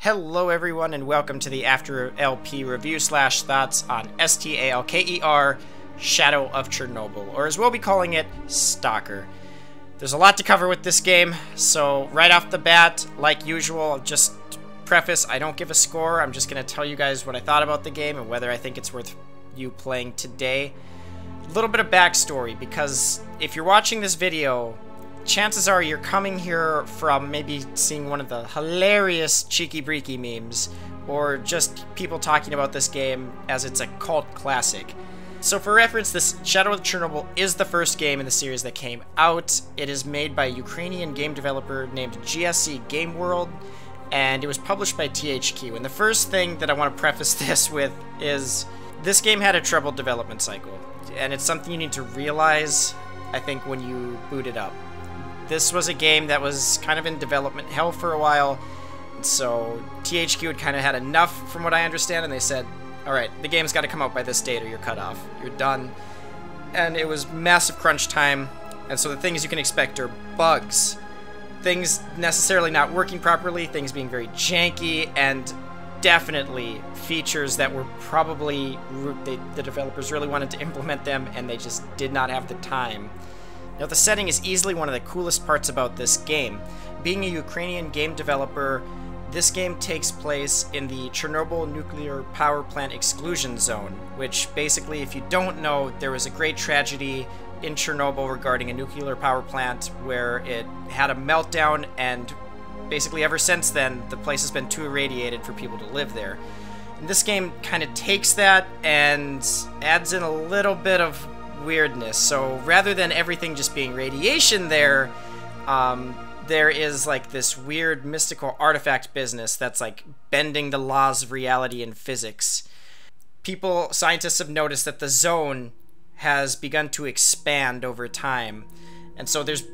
Hello everyone and welcome to the After LP review slash thoughts on S.T.A.L.K.E.R. Shadow of Chernobyl, or as we'll be calling it, S.T.A.L.K.E.R. There's a lot to cover with this game, so right off the bat, like usual, just preface, I don't give a score. I'm just going to tell you guys what I thought about the game and whether I think it's worth you playing today. A little bit of backstory, because if you're watching this video, chances are you're coming here from maybe seeing one of the hilarious Cheeki Breeki memes, or just people talking about this game as it's a cult classic. So for reference, this Shadow of Chernobyl is the first game in the series that came out. It is made by a Ukrainian game developer named GSC Game World, and it was published by THQ. And the first thing that I want to preface this with is this game had a troubled development cycle, and it's something you need to realize, I think, when you boot it up. This was a game that was kind of in development hell for a while, so THQ had kind of had enough from what I understand, and they said, alright, the game's got to come out by this date or you're cut off. You're done. And it was massive crunch time, and so the things you can expect are bugs. Things necessarily not working properly, things being very janky, and definitely features that were probably, the developers really wanted to implement them, and they just did not have the time. Now, the setting is easily one of the coolest parts about this game. Being a Ukrainian game developer, this game takes place in the Chernobyl nuclear power plant exclusion zone, which basically, if you don't know, there was a great tragedy in Chernobyl regarding a nuclear power plant where it had a meltdown, and basically ever since then, the place has been too irradiated for people to live there. And this game kind of takes that and adds in a little bit of weirdness. So rather than everything just being radiation there is like this weird mystical artifact business that's like bending the laws of reality and physics. Scientists have noticed that the zone has begun to expand over time, and so there's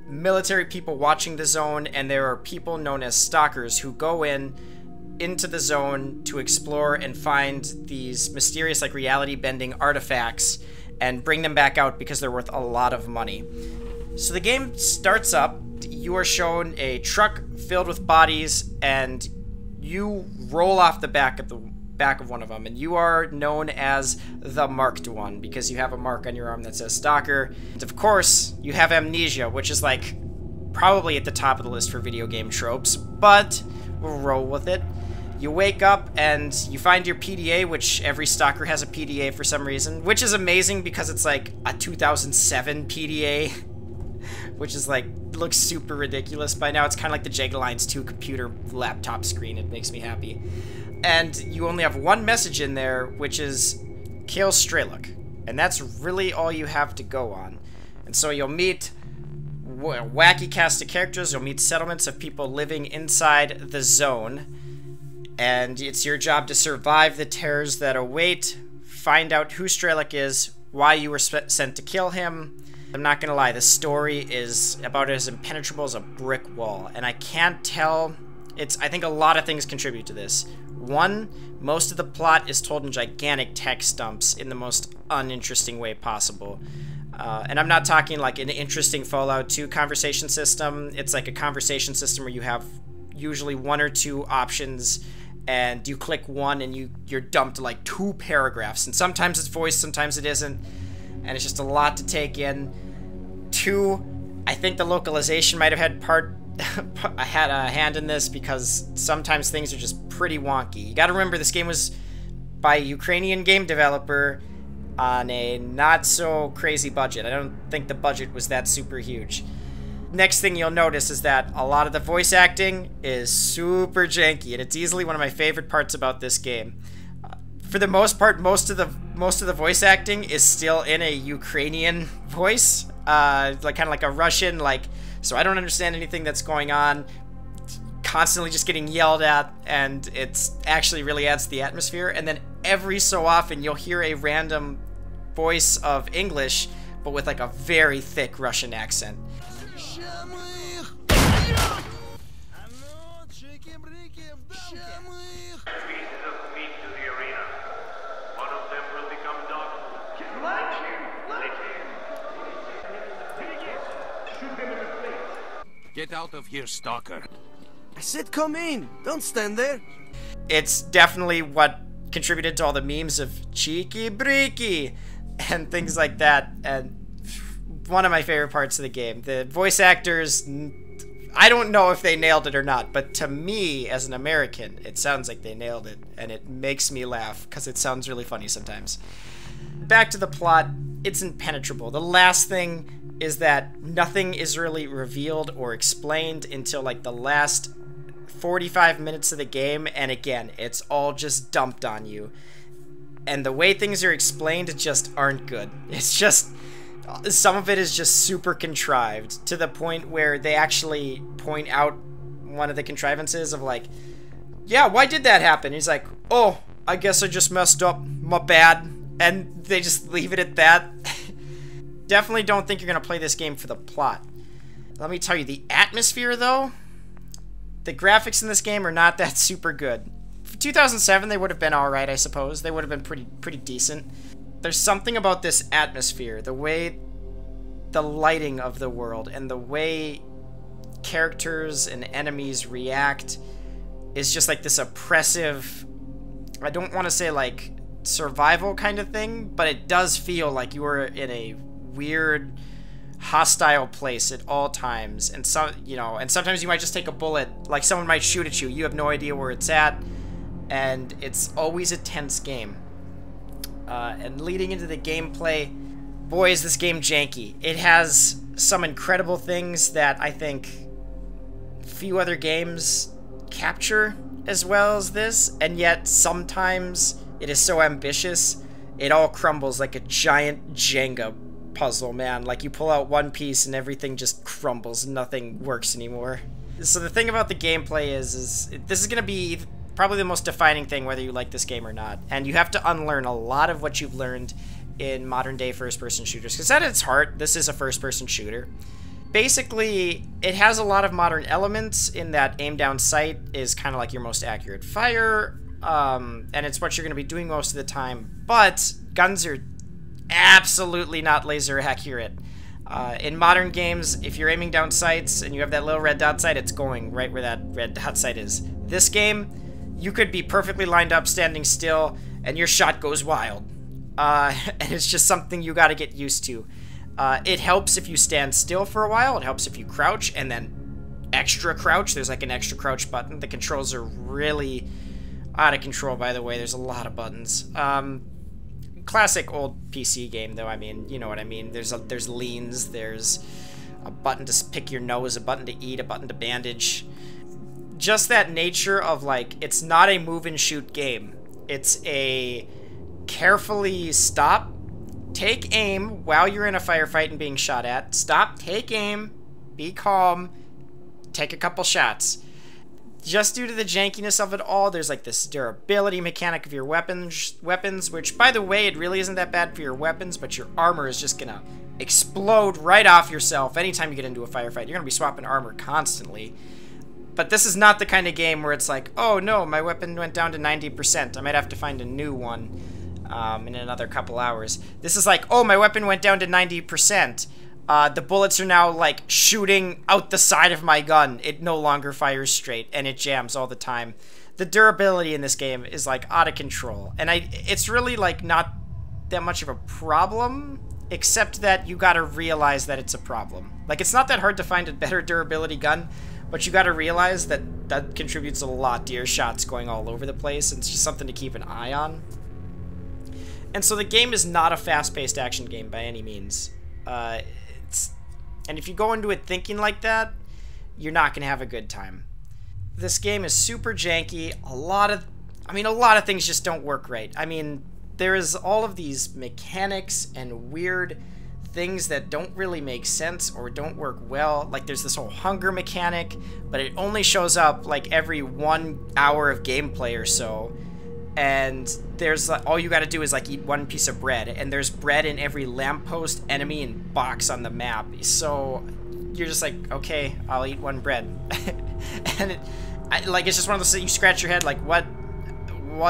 military people watching the zone, and there are people known as stalkers who go into the zone to explore and find these mysterious, like, reality bending artifacts and bring them back out because they're worth a lot of money. So the game starts up, you are shown a truck filled with bodies, and you roll off the back of one of them, and you are known as the Marked One because you have a mark on your arm that says Stalker. And of course, you have amnesia, which is like probably at the top of the list for video game tropes, but we'll roll with it. You wake up and you find your PDA, which every stalker has a PDA for some reason, which is amazing because it's like a 2007 PDA, which is like, looks super ridiculous by now. It's kind of like the Jagged Alliance 2 computer laptop screen. It makes me happy. And you only have one message in there, which is kill S.T.A.L.K.E.R. And that's really all you have to go on. And so you'll meet a wacky cast of characters. You'll meet settlements of people living inside the zone. And it's your job to survive the terrors that await, find out who S.T.A.L.K.E.R. is, why you were sent to kill him. I'm not gonna lie, the story is about as impenetrable as a brick wall, and I can't tell. I think a lot of things contribute to this. One, most of the plot is told in gigantic text dumps in the most uninteresting way possible. And I'm not talking like an interesting Fallout 2 conversation system. It's like a conversation system where you have usually one or two options, and you click one and you're dumped to like 2 paragraphs, and sometimes it's voiced, sometimes it isn't, and it's just a lot to take in. 2, I think the localization might have had a hand in this, because sometimes things are just pretty wonky. You gotta remember, this game was by a Ukrainian game developer on a not so crazy budget. I don't think the budget was that super huge. Next thing you'll notice is that a lot of the voice acting is super janky, and it's easily one of my favorite parts about this game. For the most part, most of the voice acting is still in a Ukrainian voice, like kind of like a Russian, like, so I don't understand anything that's going on. Constantly just getting yelled at, and it's actually really adds to the atmosphere. And then every so often you'll hear a random voice of English, but with like a very thick Russian accent. Cheeki Breeki в дамке. Pieces of meat to the arena. One of them will become dog. Like him. Shoot them in the face. Get out of here, stalker. I said come in. Don't stand there. It's definitely what contributed to all the memes of Cheeki Breeki and things like that, and one of my favorite parts of the game. The voice actors, I don't know if they nailed it or not, but to me, as an American, it sounds like they nailed it, and it makes me laugh, because it sounds really funny sometimes. Back to the plot, it's impenetrable. The last thing is that nothing is really revealed or explained until like the last 45 minutes of the game, and again, it's all just dumped on you. And the way things are explained just aren't good. It's just, some of it is just super contrived, to the point where they actually point out one of the contrivances of like, yeah, why did that happen? He's like, oh, I guess I just messed up, my bad. And they just leave it at that. Definitely don't think you're gonna play this game for the plot. Let me tell you, the atmosphere though, the graphics in this game are not that super good. For 2007, they would have been alright, I suppose. They would have been pretty decent. There's something about this atmosphere, the way the lighting of the world and the way characters and enemies react is just like this oppressive, I don't want to say like survival kind of thing, but it does feel like you are in a weird, hostile place at all times. And some, you know, and sometimes you might just take a bullet, like someone might shoot at you, you have no idea where it's at, and it's always a tense game. And leading into the gameplay, boy, is this game janky. It has some incredible things that I think few other games capture as well as this, and yet sometimes it is so ambitious, it all crumbles like a giant Jenga puzzle, man. Like you pull out one piece and everything just crumbles, nothing works anymore. So the thing about the gameplay is this is going to be probably the most defining thing whether you like this game or not. And you have to unlearn a lot of what you've learned in modern day first-person shooters, because at its heart, this is a first-person shooter. Basically, it has a lot of modern elements in that aim down sight is kind of like your most accurate fire, and it's what you're going to be doing most of the time, but guns are absolutely not laser accurate. In modern games, if you're aiming down sights and you have that little red dot sight, it's going right where that red dot sight is. This game, you could be perfectly lined up, standing still, and your shot goes wild. And it's just something you gotta get used to. It helps if you stand still for a while, it helps if you crouch, and then extra crouch. There's like an extra crouch button. The controls are really out of control, by the way. There's a lot of buttons. Classic old PC game, though. I mean, you know what I mean. There's leans, there's a button to pick your nose, a button to eat, a button to bandage. Just that nature of, like, it's not a move and shoot game. It's a carefully stop, take aim while you're in a firefight and being shot at. Stop, take aim, be calm, take a couple shots. Just due to the jankiness of it all, there's like this durability mechanic of your weapons, which, by the way, it really isn't that bad for your weapons, but your armor is just gonna explode right off yourself anytime you get into a firefight. You're gonna be swapping armor constantly. But this is not the kind of game where it's like, oh no, my weapon went down to 90%. I might have to find a new one in another couple hours. This is like, oh, my weapon went down to 90%. The bullets are now, like, shooting out the side of my gun. It no longer fires straight, and it jams all the time. The durability in this game is, like, out of control. And it's really, like, not that much of a problem, except that you gotta realize that it's a problem. Like, it's not that hard to find a better durability gun, but you gotta realize that that contributes a lot to your shots going all over the place, and it's just something to keep an eye on. And so the game is not a fast-paced action game by any means. And if you go into it thinking like that, you're not going to have a good time. This game is super janky. A lot of things just don't work right. I mean, there is all of these mechanics and weird things that don't really make sense or don't work well. Like, there's this whole hunger mechanic, but it only shows up like every 1 hour of gameplay or so. And there's all you gotta do is like eat one piece of bread, and there's bread in every lamppost, enemy, and box on the map. So you're just like, okay, I'll eat one bread. And it's just one of those things you scratch your head like, what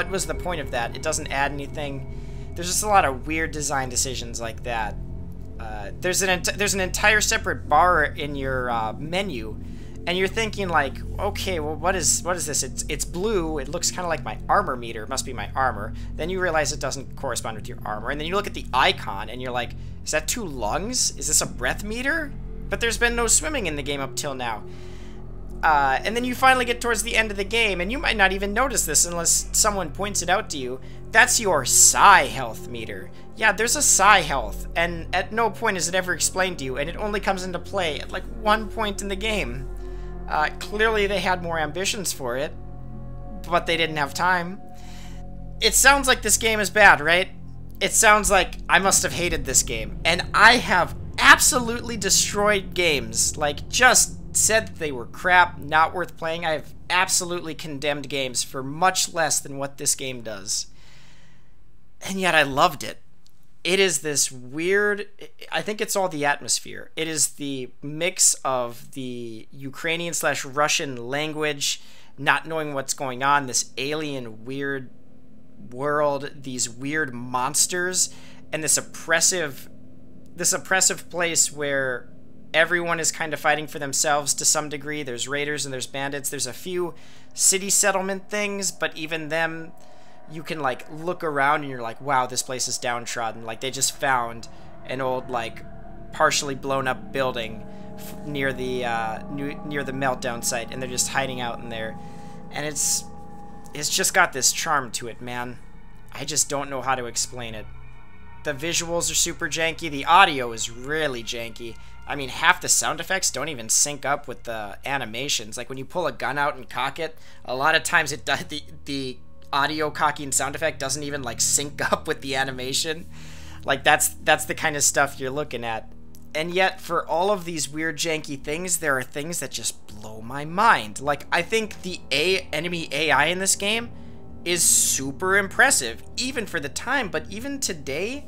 was the point of that? It doesn't add anything. There's just a lot of weird design decisions like that. There's an entire separate bar in your menu, And you're thinking like, okay, well, what is this? It's blue. It looks kind of like my armor meter. It must be my armor. Then you realize it doesn't correspond with your armor. And then you look at the icon and you're like, is that 2 lungs? Is this a breath meter? But there's been no swimming in the game up till now. And then you finally get towards the end of the game, and you might not even notice this unless someone points it out to you. That's your psi health meter. Yeah, there's a psi health, and at no point is it ever explained to you, and it only comes into play at like 1 point in the game. Clearly they had more ambitions for it, but they didn't have time. It sounds like this game is bad, right? It sounds like I must have hated this game, and I have absolutely destroyed games, like just said that they were crap, not worth playing. I have absolutely condemned games for much less than what this game does. And yet I loved it. It is this weird, I think it's all the atmosphere. It is the mix of the Ukrainian/Russian language, not knowing what's going on, this alien weird world, these weird monsters, and this oppressive place where everyone is kind of fighting for themselves to some degree. There's raiders and there's bandits. There's a few city settlement things, but even them, you can like look around and you're like, wow, this place is downtrodden. Like they just found an old like partially blown up building near the meltdown site, and they're just hiding out in there. And it's just got this charm to it, man. I just don't know how to explain it. The visuals are super janky. The audio is really janky. I mean, half the sound effects don't even sync up with the animations. Like when you pull a gun out and cock it, a lot of times it does, the audio cocking sound effect doesn't even like sync up with the animation. Like that's the kind of stuff you're looking at. And yet for all of these weird janky things, there are things that just blow my mind. Like I think the enemy AI in this game is super impressive, even for the time. But even today,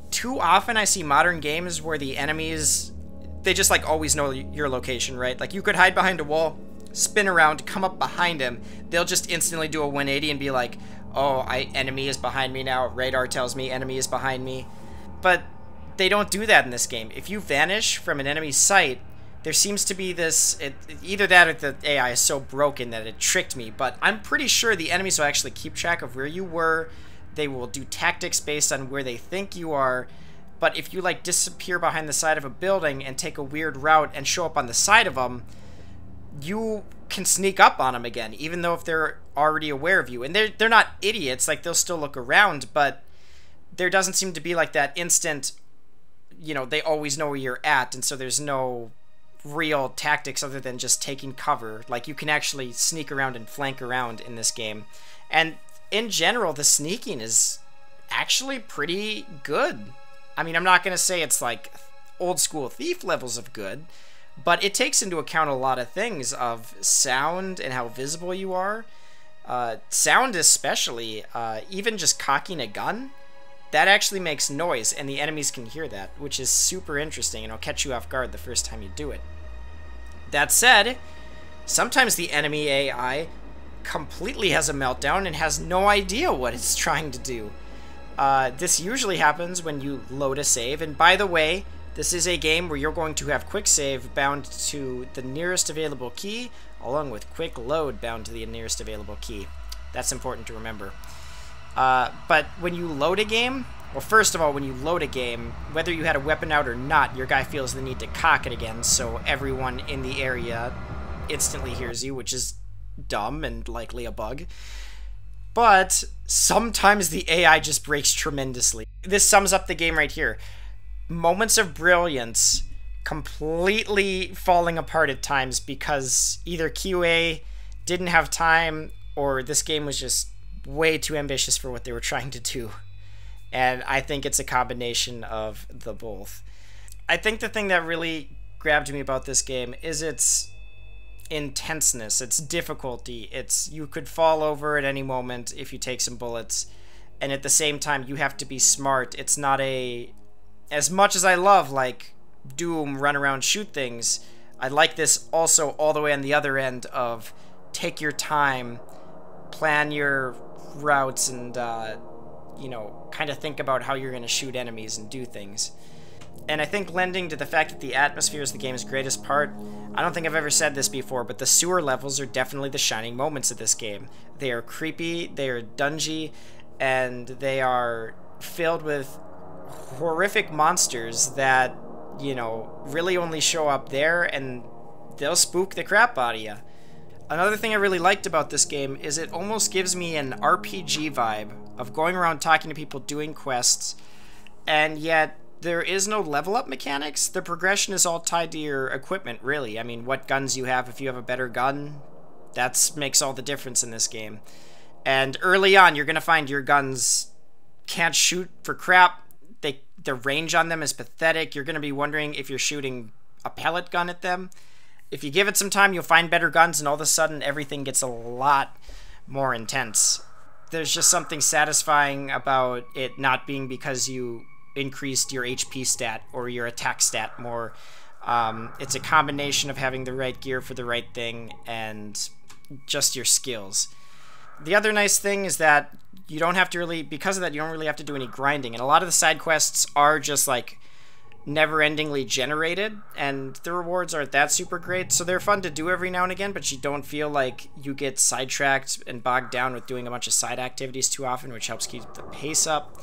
too often I see modern games where the enemies, they just like always know your location, right? Like you could hide behind a wall, spin around, come up behind him. They'll just instantly do a 180 and be like, oh, enemy is behind me now. Radar tells me enemy is behind me. But they don't do that in this game. If you vanish from an enemy's sight, there seems to be this, either that or the AI is so broken that it tricked me, but I'm pretty sure the enemies will actually keep track of where you were. They will do tactics based on where they think you are. But if you like disappear behind the side of a building and take a weird route and show up on the side of them, you can sneak up on them again, even though if they're already aware of you. And they're not idiots, like they'll still look around, but there doesn't seem to be like that instant, you know, they always know where you're at, and so there's no real tactics other than just taking cover. Like you can actually sneak around and flank around in this game. And in general, the sneaking is actually pretty good. I mean, I'm not going to say it's like old school Thief levels of good, but it takes into account a lot of things of sound and how visible you are. Sound especially, even just cocking a gun, that actually makes noise, and the enemies can hear that, which is super interesting, and it'll catch you off guard the first time you do it. That said, sometimes the enemy AI completely has a meltdown and has no idea what it's trying to do. This usually happens when you load a save, and by the way, this is a game where you're going to have quick save bound to the nearest available key, along with quick load bound to the nearest available key. That's important to remember. But when you load a game, well, first of all, when you load a game, whether you had a weapon out or not, your guy feels the need to cock it again, so everyone in the area instantly hears you, which is dumb and likely a bug. But sometimes the AI just breaks tremendously. This sums up the game right here. Moments of brilliance completely falling apart at times because either QA didn't have time or this game was just way too ambitious for what they were trying to do. And I think it's a combination of the both. I think the thing that really grabbed me about this game is its intenseness, its difficulty. You could fall over at any moment if you take some bullets, and at the same time you have to be smart. It's not as much as I love like Doom, run around, shoot things, I like this also all the way on the other end of take your time, plan your routes, and you know, kind of think about how you're going to shoot enemies and do things. And I think lending to the fact that the atmosphere is the game's greatest part, I don't think I've ever said this before, but the sewer levels are definitely the shining moments of this game. They are creepy, they are dungy, and they are filled with horrific monsters that, you know, really only show up there, and they'll spook the crap out of you. Another thing I really liked about this game is it almost gives me an RPG vibe of going around talking to people doing quests, and yet there is no level up mechanics. The progression is all tied to your equipment, really. I mean, what guns you have. If you have a better gun, that makes all the difference in this game. And early on, you're going to find your guns can't shoot for crap. The range on them is pathetic. You're going to be wondering if you're shooting a pellet gun at them. If you give it some time, you'll find better guns, and all of a sudden, everything gets a lot more intense. There's just something satisfying about it not being because you increased your HP stat or your attack stat more. It's a combination of having the right gear for the right thing and just your skills. The other nice thing is that you don't have to really, because of that, you don't really have to do any grinding. And a lot of the side quests are just like never-endingly generated, and the rewards aren't that super great, so they're fun to do every now and again, but you don't feel like you get sidetracked and bogged down with doing a bunch of side activities too often, which helps keep the pace up.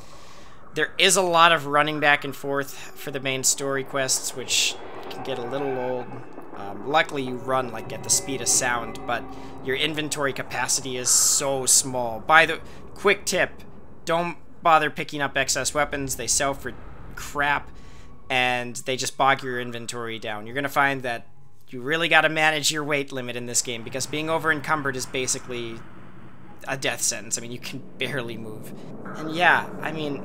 There is a lot of running back and forth for the main story quests, which can get a little old. Luckily, you run like at the speed of sound, but your inventory capacity is so small. By the quick tip, don't bother picking up excess weapons. They sell for crap, and they just bog your inventory down. You're going to find that you really got to manage your weight limit in this game, because being over encumbered is basically a death sentence. I mean, you can barely move. And yeah, I mean,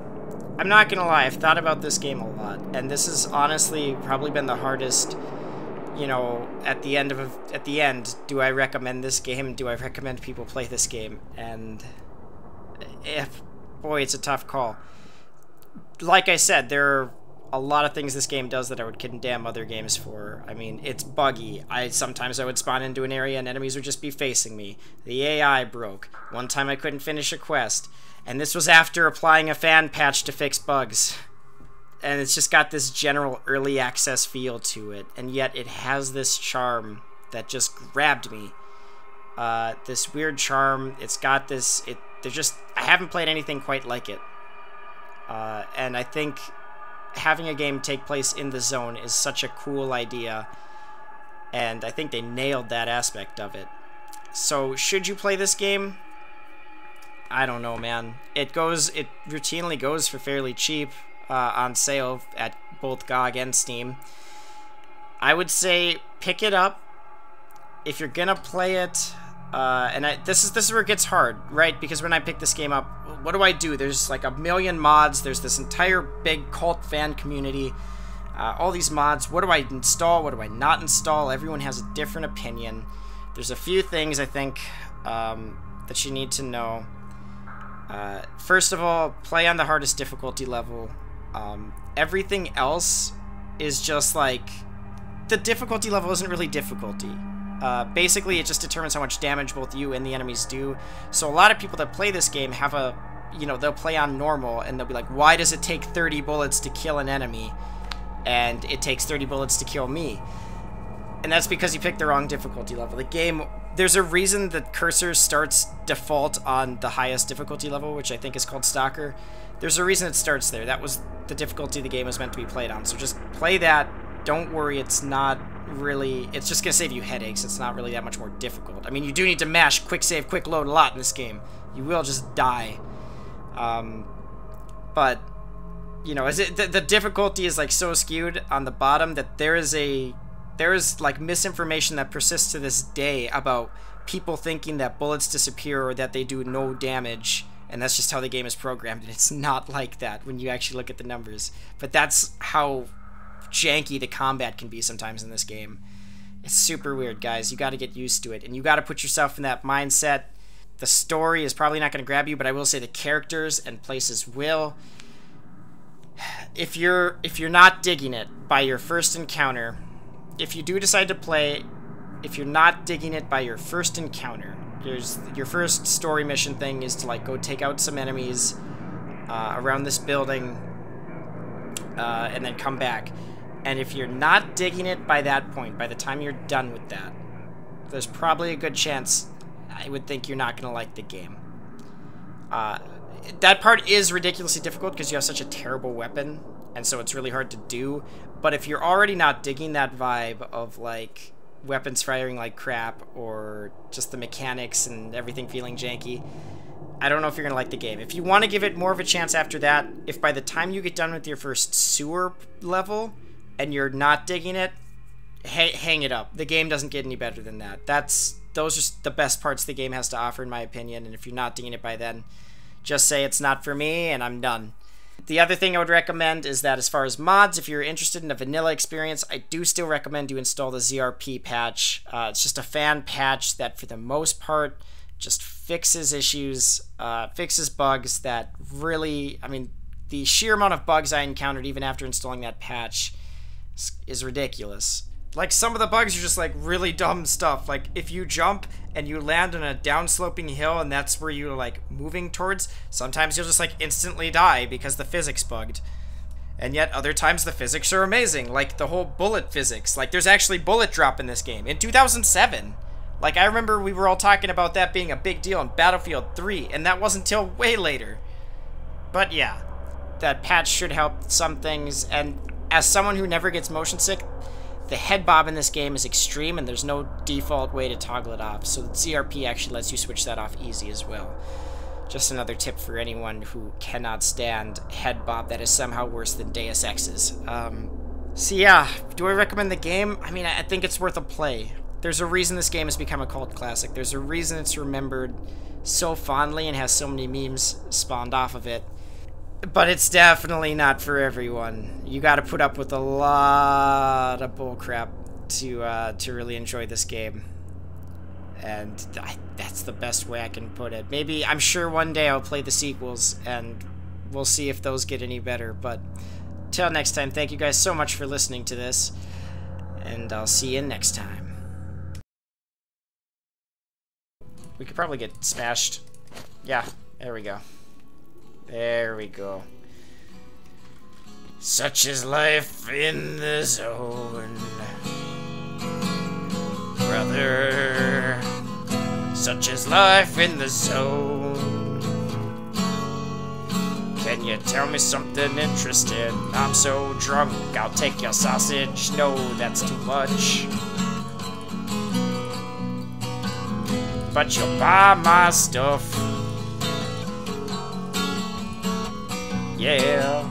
I'm not gonna lie, I've thought about this game a lot, and this has honestly probably been the hardest, you know, at the end, do I recommend this game? Do I recommend people play this game? And boy, it's a tough call. Like I said, there are a lot of things this game does that I would condemn other games for. I mean, it's buggy. Sometimes I would spawn into an area and enemies would just be facing me. The AI broke. One time I couldn't finish a quest. And this was after applying a fan patch to fix bugs. And it's just got this general early access feel to it. And yet it has this charm that just grabbed me. This weird charm. It's got this... I haven't played anything quite like it. And I think having a game take place in the zone is such a cool idea. And I think they nailed that aspect of it. So, should you play this game? I don't know, man. It routinely goes for fairly cheap on sale at both GOG and Steam. I would say pick it up if you're gonna play it. This is where it gets hard, right? Because when I pick this game up, what do? There's like a million mods. There's this entire big cult fan community. All these mods. What do I install? What do I not install? Everyone has a different opinion. There's a few things I think that you need to know. First of all, play on the hardest difficulty level. Everything else is just like... The difficulty level isn't really difficulty. Basically, it just determines how much damage both you and the enemies do. So a lot of people that play this game have they'll play on normal, and they'll be like, why does it take 30 bullets to kill an enemy? And it takes 30 bullets to kill me. And that's because you picked the wrong difficulty level. The game... There's a reason the cursor starts default on the highest difficulty level, which I think is called S.T.A.L.K.E.R. There's a reason it starts there. That was the difficulty the game was meant to be played on. So just play that. Don't worry, it's not really... It's just going to save you headaches. It's not really that much more difficult. I mean, you do need to mash quick save, quick load a lot in this game. You will just die. But, you know, the difficulty is, like, so skewed on the bottom that there is like misinformation that persists to this day about people thinking that bullets disappear or that they do no damage, and that's just how the game is programmed, and it's not like that when you actually look at the numbers. But that's how janky the combat can be sometimes in this game. It's super weird, guys. You got to get used to it, and you got to put yourself in that mindset. The story is probably not going to grab you, but I will say the characters and places will. If you're not digging it by your first encounter... If you do decide to play, if you're not digging it by your first encounter, your first story mission thing is to, like, go take out some enemies around this building, and then come back. And if you're not digging it by that point, by the time you're done with that, there's probably a good chance, I would think, you're not going to like the game. That part is ridiculously difficult because you have such a terrible weapon, and so it's really hard to do. But if you're already not digging that vibe of, like, weapons firing like crap, or just the mechanics and everything feeling janky, I don't know if you're going to like the game. If you want to give it more of a chance after that, if by the time you get done with your first sewer level and you're not digging it, hang it up. The game doesn't get any better than that. Those are the best parts the game has to offer, in my opinion, and if you're not digging it by then, just say it's not for me, and I'm done. The other thing I would recommend is that as far as mods, if you're interested in a vanilla experience, I do still recommend you install the ZRP patch. It's just a fan patch that, for the most part, just fixes issues, fixes bugs that really, I mean, the sheer amount of bugs I encountered even after installing that patch is ridiculous. Like, some of the bugs are just, like, really dumb stuff. Like, if you jump and you land on a downsloping hill and that's where you're, like, moving towards, sometimes you'll just, like, instantly die because the physics bugged. And yet, other times the physics are amazing. Like, the whole bullet physics. Like, there's actually bullet drop in this game. In 2007. Like, I remember we were all talking about that being a big deal in Battlefield 3, and that wasn't till way later. But, yeah. That patch should help some things, and as someone who never gets motion sick, the head bob in this game is extreme, and there's no default way to toggle it off, so the ZRP actually lets you switch that off easy as well. Just another tip for anyone who cannot stand head bob that is somehow worse than Deus Ex's. So yeah, do I recommend the game? I mean, I think it's worth a play. There's a reason this game has become a cult classic. There's a reason it's remembered so fondly and has so many memes spawned off of it. But it's definitely not for everyone. You gotta put up with a lot of bullcrap to really enjoy this game. And that's the best way I can put it. Maybe, I'm sure one day I'll play the sequels, and we'll see if those get any better. But till next time, thank you guys so much for listening to this, and I'll see you next time. We could probably get smashed. Yeah, there we go. There we go. Such is life in the zone, brother. Such is life in the zone. Can you tell me something interesting? I'm so drunk, I'll take your sausage. No, that's too much. But you'll buy my stuff. Yeah.